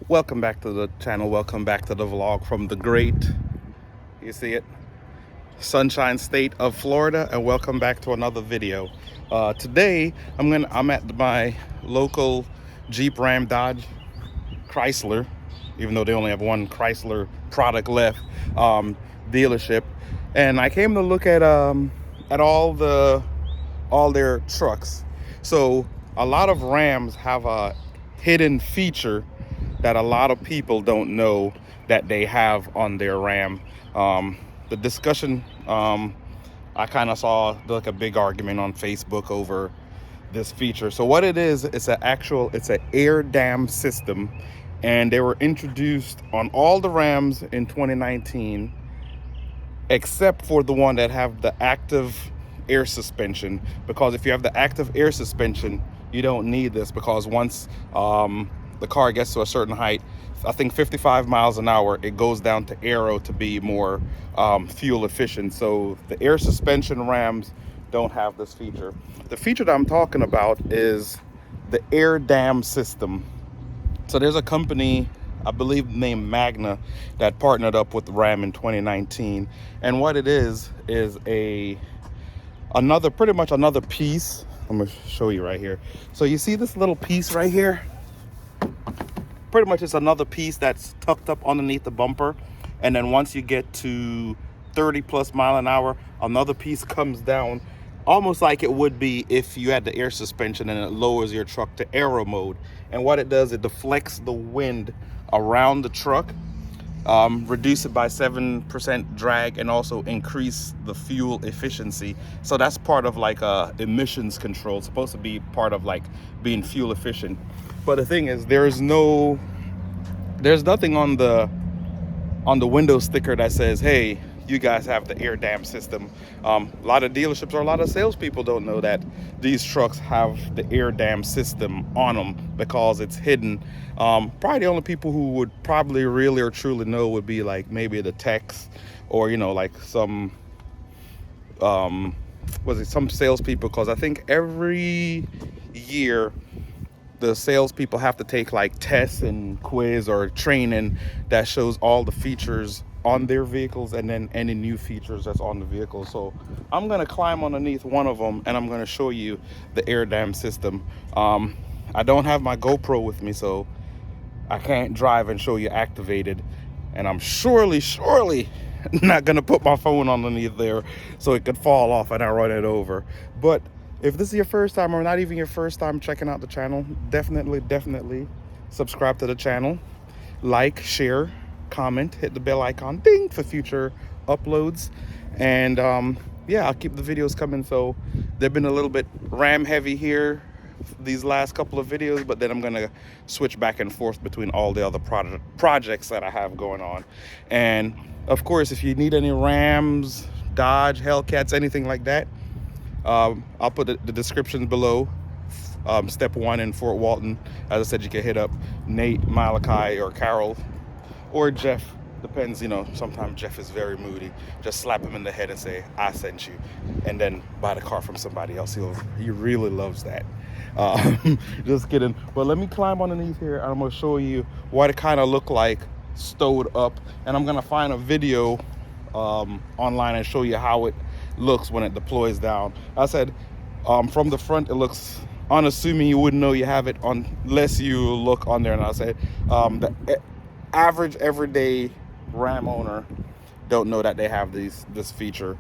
Welcome back to the channel. Welcome back to the vlog from the great, you see it, Sunshine State of Florida, and welcome back to another video. Today I'm at my local Jeep, Ram, Dodge, Chrysler, even though they only have one Chrysler product left, dealership, and I came to look at all their trucks. So a lot of Rams have a hidden feature that a lot of people don't know that they have on their Ram. The discussion, I kind of saw like a big argument on Facebook over this feature. So what it is, it's an air dam system, and they were introduced on all the Rams in 2019, except for the one that have the active air suspension. Because if you have the active air suspension, you don't need this, because once the car gets to a certain height, I think 55 miles an hour, it goes down to aero to be more fuel efficient. So the air suspension Rams don't have this feature. The feature that I'm talking about is the air dam system. So there's a company, I believe named Magna, that partnered up with Ram in 2019. And what it is pretty much another piece. I'm gonna show you right here. So you see this little piece right here? Pretty much it's another piece that's tucked up underneath the bumper, and then once you get to 30 plus mile an hour, another piece comes down, almost like it would be if you had the air suspension, and it lowers your truck to aero mode. And what it does, it deflects the wind around the truck, reduce it by 7% drag, and also increase the fuel efficiency. So that's part of like emissions control. It's supposed to be part of like being fuel efficient. But the thing is, there's nothing on the window sticker that says, hey, you guys have the air dam system. A lot of dealerships or a lot of salespeople don't know that these trucks have the air dam system on them, because it's hidden. Probably the only people who would probably really or truly know would be like maybe the techs, or like some some salespeople, because I think every year the salespeople have to take like tests and quiz or training that shows all the features on their vehicles, and then any new features that's on the vehicle. So I'm gonna climb underneath one of them, and I'm gonna show you the air dam system. I don't have my GoPro with me, so I can't drive and show you activated, and I'm surely not gonna put my phone underneath there so it could fall off and I run it over. But if this is your first time, or not even your first time checking out the channel, definitely subscribe to the channel, like, share, comment, hit the bell icon, ding, for future uploads. And yeah, I'll keep the videos coming. So they've been a little bit Ram heavy here these last couple of videos, but then I'm gonna switch back and forth between all the other projects that I have going on. And of course, if you need any Rams, Dodge, Hellcats, anything like that, I'll put the description below. Step 1 in Fort Walton. As I said, you can hit up Nate, Malachi, or Carol, or Jeff. Depends, sometimes Jeff is very moody. Just slap him in the head and say, I sent you, and then buy the car from somebody else. He really loves that. Just kidding. But let me climb underneath here, and I'm gonna show you what it kind of look like stowed up, and I'm gonna find a video online and show you how it looks when it deploys down. I said, from the front it looks unassuming. You wouldn't know you have it on unless you look on there. And I said, the average everyday Ram owner don't know that they have this feature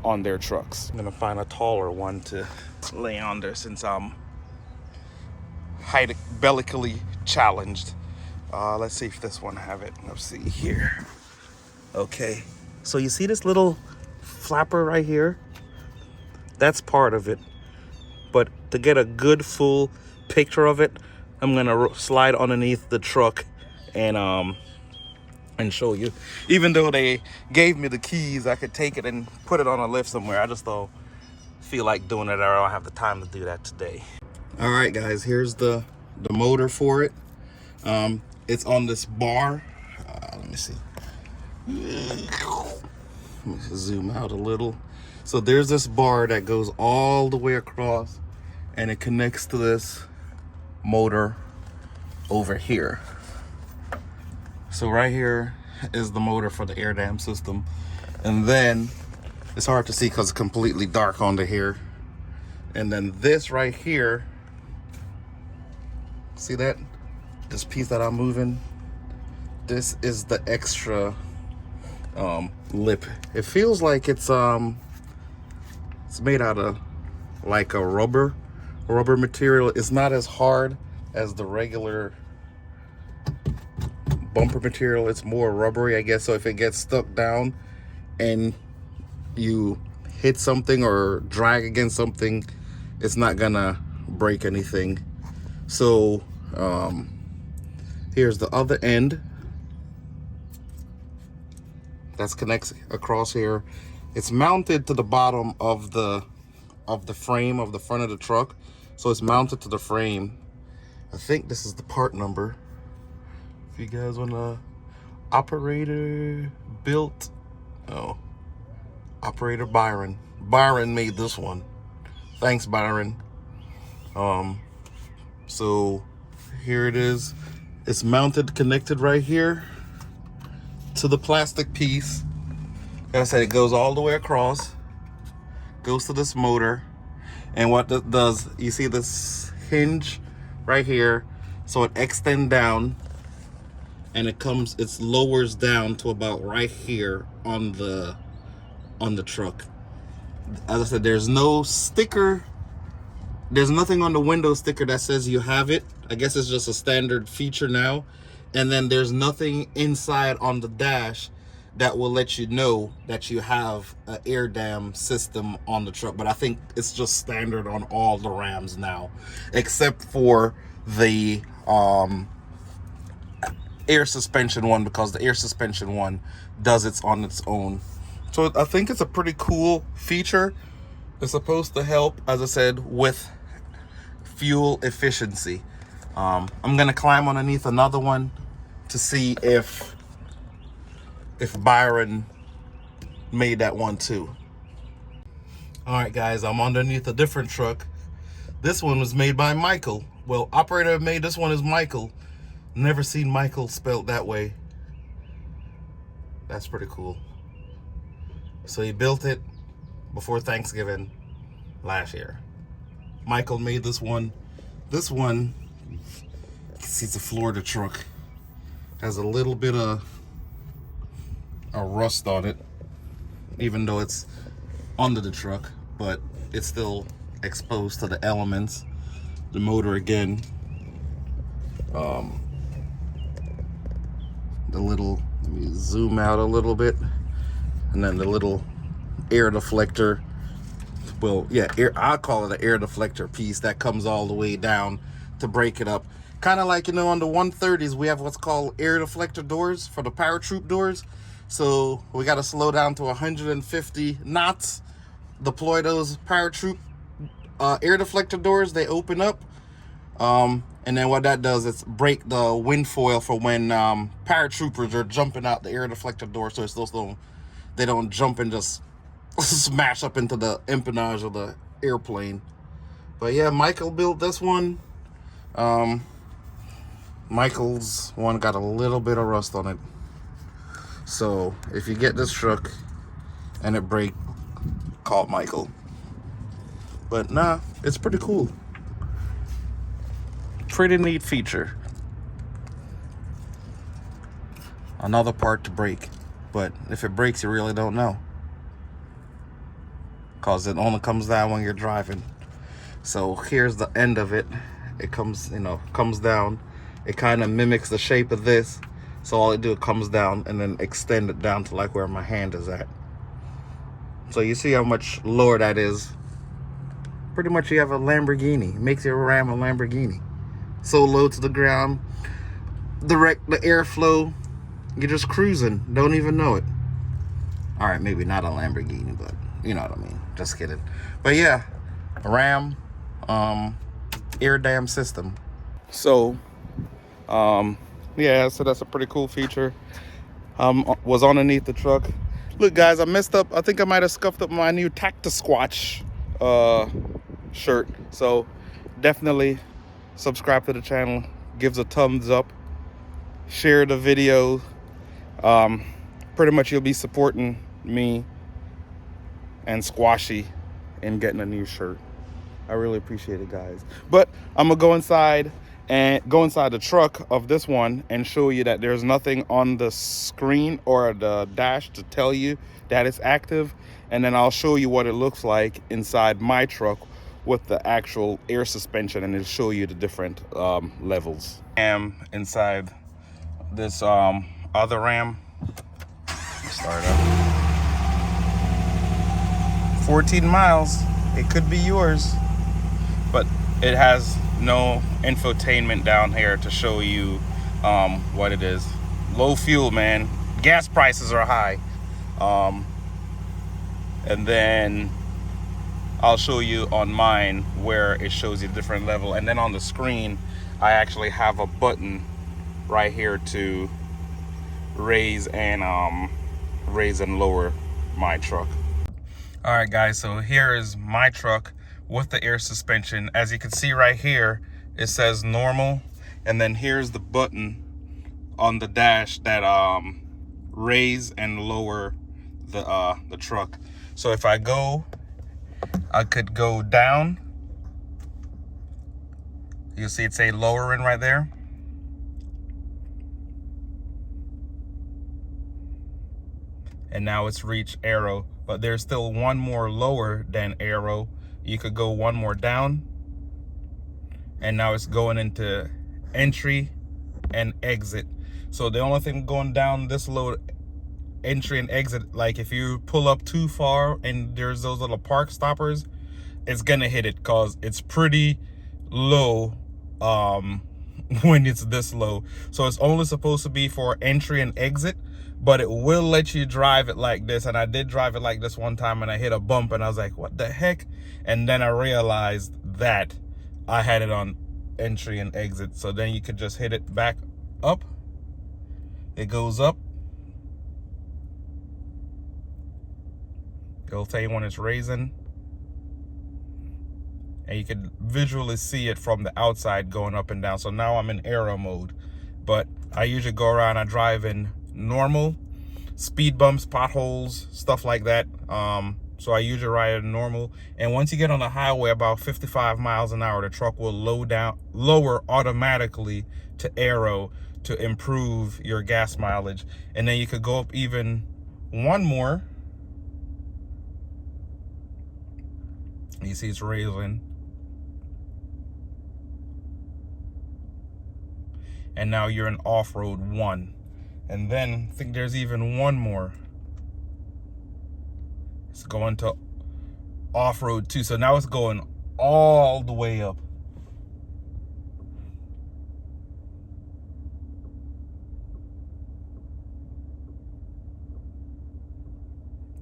on their trucks. I'm gonna find a taller one to lay on there, since I'm hydraulically challenged. Let's see if this one have it. Let's see here. Okay, so you see this little flapper right here? That's part of it. But to get a good full picture of it, I'm gonna slide underneath the truck and show you. Even though they gave me the keys, I could take it and put it on a lift somewhere. I just don't feel like doing it, or I don't have the time to do that today. All right, guys, here's the motor for it. It's on this bar. Let me see. Let me zoom out a little. So there's this bar that goes all the way across, and it connects to this motor over here. So right here is the motor for the air dam system. And then it's hard to see because it's completely dark under here. And then this right here, see that? This piece that I'm moving, this is the extra lip. It feels like it's made out of like a rubber material. It's not as hard as the regular bumper material. It's more rubbery, I guess. So if it gets stuck down and you hit something or drag against something, it's not gonna break anything. So here's the other end that's connects across here. It's mounted to the bottom of the frame of the front of the truck. So it's mounted to the frame. I think this is the part number. If you guys wanna, operator built, oh, operator Byron. Byron made this one. Thanks, Byron. So here it is. It's mounted, connected right here to the plastic piece. Like I said, it goes all the way across, goes to this motor. And what that does, you see this hinge right here, so it extends down and it lowers down to about right here on the truck. As I said, there's no sticker, there's nothing on the window sticker that says you have it. I guess it's just a standard feature now. And then there's nothing inside on the dash that will let you know that you have an air dam system on the truck. But I think it's just standard on all the Rams now, except for the air suspension one, because the air suspension one does it on its own. So I think it's a pretty cool feature. It's supposed to help, as I said, with fuel efficiency. I'm gonna climb underneath another one to see if Byron made that one too. All right, guys, I'm underneath a different truck. This one was made by Michael. Well, operator made this one is Michael. Never seen Michael spelled that way. That's pretty cool. So he built it before Thanksgiving last year. Michael made this one. This one, see, it's a Florida truck. Has a little bit of a rust on it, even though it's under the truck, but it's still exposed to the elements. The motor again, the little, let me zoom out a little bit, and then the little air deflector, well, yeah, I call it an air deflector piece that comes all the way down to break it up. Kind of like, you know, on the 130s, we have what's called air deflector doors for the paratroop doors. So we got to slow down to 150 knots, deploy those paratroop air deflector doors. They open up. And then what that does is break the wind foil for when paratroopers are jumping out the air deflector door, so they don't jump and just smash up into the empennage of the airplane. But yeah, Michael built this one. Michael's one got a little bit of rust on it. So if you get this truck and it break, call Michael. But nah, it's pretty cool. Pretty neat feature. Another part to break, but if it breaks, you really don't know, cause it only comes down when you're driving. So here's the end of it. It comes, comes down. It kind of mimics the shape of this. So all it do, it comes down and then extend it down to like where my hand is at. So you see how much lower that is. Pretty much you have a Lamborghini. It makes your Ram a Lamborghini. So low to the ground. The airflow, you're just cruising. Don't even know it. All right, maybe not a Lamborghini, but you know what I mean. Just kidding. But yeah, Ram air dam system. So yeah, so that's a pretty cool feature. Was underneath the truck. Look, guys, I messed up. I think I might have scuffed up my new Tactisquatch shirt. So definitely subscribe to the channel. Gives a thumbs up. share the video. Pretty much you'll be supporting me and Squashy in getting a new shirt. I really appreciate it, guys. But I'm gonna go inside the truck of this one and show you that there's nothing on the screen or the dash to tell you that it's active, and then I'll show you what it looks like inside my truck with the actual air suspension, and it'll show you the different levels. Inside this other Ram. Start up. 14 miles. It could be yours, but it has no infotainment down here to show you what it is. Low fuel, man. Gas prices are high. And then I'll show you on mine where it shows you different level. And then on the screen, I actually have a button right here to raise and lower my truck. All right, guys, so here is my truck with the air suspension. As you can see right here, it says normal, and then here's the button on the dash that raise and lower the truck. So if I could go down. You see it say lowering right there. And now it's reached arrow, but there's still one more lower than arrow. You could go one more down, and now it's going into entry and exit. So the only thing going down this low, entry and exit, like if you pull up too far and there's those little park stoppers, it's gonna hit it because it's pretty low when it's this low. So it's only supposed to be for entry and exit, but it will let you drive it like this. And I did drive it like this one time, and I hit a bump and I was like, what the heck? And then I realized that I had it on entry and exit. So then you could just hit it back up. It goes up. It'll tell you when it's raising. And you can visually see it from the outside going up and down. So now I'm in aero mode, but I usually go around, I drive in normal, speed bumps, potholes, stuff like that. So I usually ride in normal. And once you get on the highway about 55 miles an hour, the truck will lower automatically to aero to improve your gas mileage. And then you could go up even one more. You see it's raising. And now you're in off-road 1. And then I think there's even one more. It's going to off-road 2. So now it's going all the way up.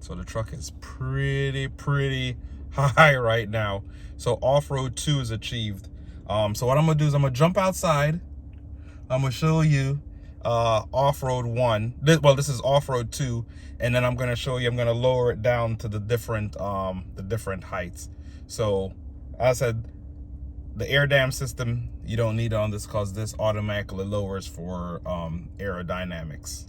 So the truck is pretty high right now. So off-road 2 is achieved. So what I'm gonna do is I'm gonna jump outside. I'm gonna show you off-road 1. This is off-road 2, and then I'm gonna show you. I'm gonna lower it down to the different heights. So as I said, the air dam system, you don't need it on this because this automatically lowers for aerodynamics.